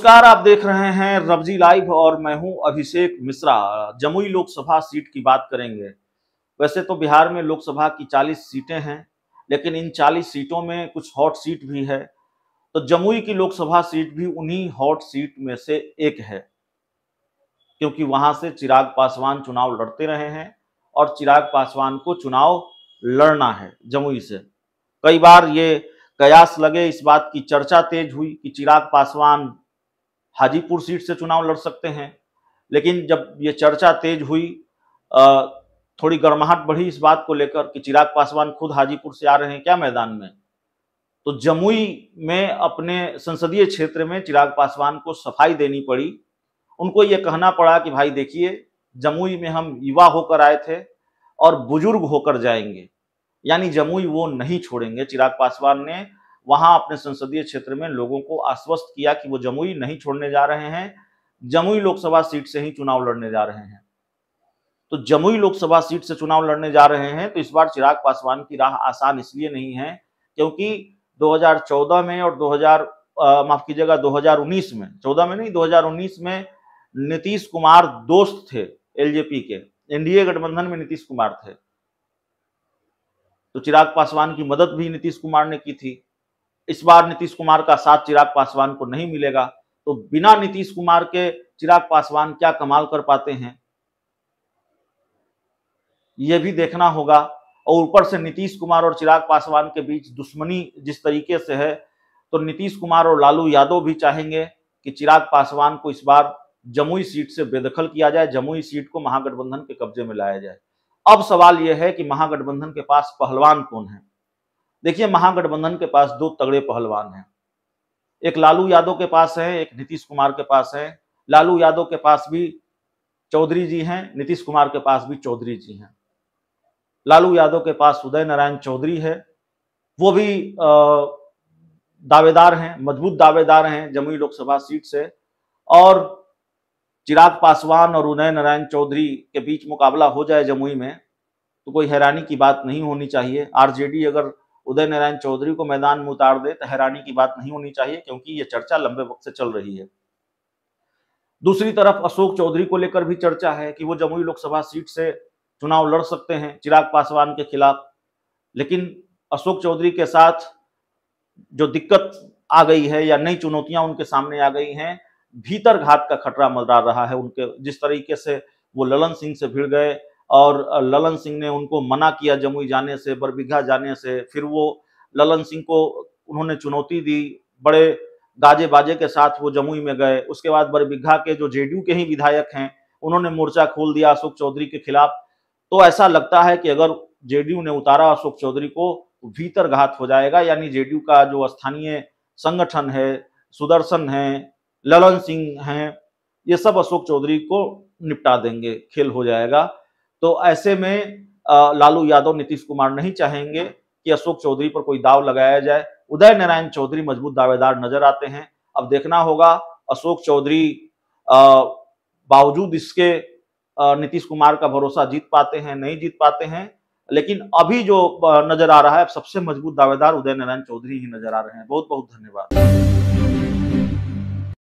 नमस्कार, आप देख रहे हैं रबजी लाइव और मैं हूं अभिषेक मिश्रा। जमुई लोकसभा सीट की बात करेंगे। वैसे तो बिहार में लोकसभा की 40 सीटें हैं, लेकिन इन 40 सीटों में कुछ हॉट सीट भी है। तो जमुई की लोकसभा सीट भी उन्हीं हॉट सीट में से एक है, क्योंकि वहां से चिराग पासवान चुनाव लड़ते रहे हैं और चिराग पासवान को चुनाव लड़ना है जमुई से। कई बार ये कयास लगे, इस बात की चर्चा तेज हुई कि चिराग पासवान हाजीपुर सीट से चुनाव लड़ सकते हैं, लेकिन जब ये चर्चा तेज हुई, थोड़ी गर्माहट बढ़ी इस बात को लेकर कि चिराग पासवान खुद हाजीपुर से आ रहे हैं क्या मैदान में, तो जमुई में अपने संसदीय क्षेत्र में चिराग पासवान को सफाई देनी पड़ी। उनको ये कहना पड़ा कि भाई देखिए, जमुई में हम युवा होकर आए थे और बुजुर्ग होकर जाएंगे, यानी जमुई वो नहीं छोड़ेंगे। चिराग पासवान ने वहां अपने संसदीय क्षेत्र में लोगों को आश्वस्त किया कि वो जमुई नहीं छोड़ने जा रहे हैं, जमुई लोकसभा सीट से ही चुनाव लड़ने जा रहे हैं। तो जमुई लोकसभा सीट से चुनाव लड़ने जा रहे हैं तो इस बार चिराग पासवान की राह आसान इसलिए नहीं है क्योंकि 2014 में और 2019 में, 14 में नहीं 2019 में नीतीश कुमार दोस्त थे एलजेपी के, एनडीए गठबंधन में नीतीश कुमार थे, तो चिराग पासवान की मदद भी नीतीश कुमार ने की थी। इस बार नीतीश कुमार का साथ चिराग पासवान को नहीं मिलेगा, तो बिना नीतीश कुमार के चिराग पासवान क्या कमाल कर पाते हैं, यह भी देखना होगा। और ऊपर से नीतीश कुमार और चिराग पासवान के बीच दुश्मनी जिस तरीके से है, तो नीतीश कुमार और लालू यादव भी चाहेंगे कि चिराग पासवान को इस बार जमुई सीट से बेदखल किया जाए, जमुई सीट को महागठबंधन के कब्जे में लाया जाए। अब सवाल यह है कि महागठबंधन के पास पहलवान कौन है। देखिए, महागठबंधन के पास दो तगड़े पहलवान हैं, एक लालू यादव के पास है, एक नीतीश कुमार के पास है। लालू यादव के पास भी चौधरी जी हैं, नीतीश कुमार के पास भी चौधरी जी हैं। लालू यादव के पास उदय नारायण चौधरी है, वो भी दावेदार हैं, मजबूत दावेदार हैं जमुई लोकसभा सीट से। और चिराग पासवान और उदय नारायण चौधरी के बीच मुकाबला हो जाए जमुई में तो कोई हैरानी की बात नहीं होनी चाहिए। आरजेडी अगर उदय नारायण चौधरी को मैदान में उतार दे तो हैरानी की बात नहीं होनी चाहिए, क्योंकि ये चर्चा लंबे वक्त से चल रही है। दूसरी तरफ अशोक चौधरी को लेकर भी चर्चा है कि वो जमुई लोकसभा सीट से चुनाव लड़ सकते हैं चिराग पासवान के खिलाफ, लेकिन अशोक चौधरी के साथ जो दिक्कत आ गई है या नई चुनौतियां उनके सामने आ गई हैं, भीतर घात का खतरा मंडरा रहा है उनके। जिस तरीके से वो ललन सिंह से भिड़ गए और ललन सिंह ने उनको मना किया जमुई जाने से, बरबीघा जाने से, फिर वो ललन सिंह को उन्होंने चुनौती दी, बड़े गाजे बाजे के साथ वो जमुई में गए। उसके बाद बरबीघा के जो जेडीयू के ही विधायक हैं, उन्होंने मोर्चा खोल दिया अशोक चौधरी के खिलाफ। तो ऐसा लगता है कि अगर जेडीयू ने उतारा अशोक चौधरी को तो भीतर घात हो जाएगा, यानी जेडीयू का जो स्थानीय संगठन है, सुदर्शन है, ललन सिंह हैं, ये सब अशोक चौधरी को निपटा देंगे, खेल हो जाएगा। तो ऐसे में लालू यादव, नीतीश कुमार नहीं चाहेंगे कि अशोक चौधरी पर कोई दाव लगाया जाए। उदय नारायण चौधरी मजबूत दावेदार नजर आते हैं। अब देखना होगा अशोक चौधरी बावजूद इसके नीतीश कुमार का भरोसा जीत पाते हैं, नहीं जीत पाते हैं। लेकिन अभी जो नजर आ रहा है, सबसे मजबूत दावेदार उदय नारायण चौधरी ही नजर आ रहे हैं। बहुत बहुत धन्यवाद।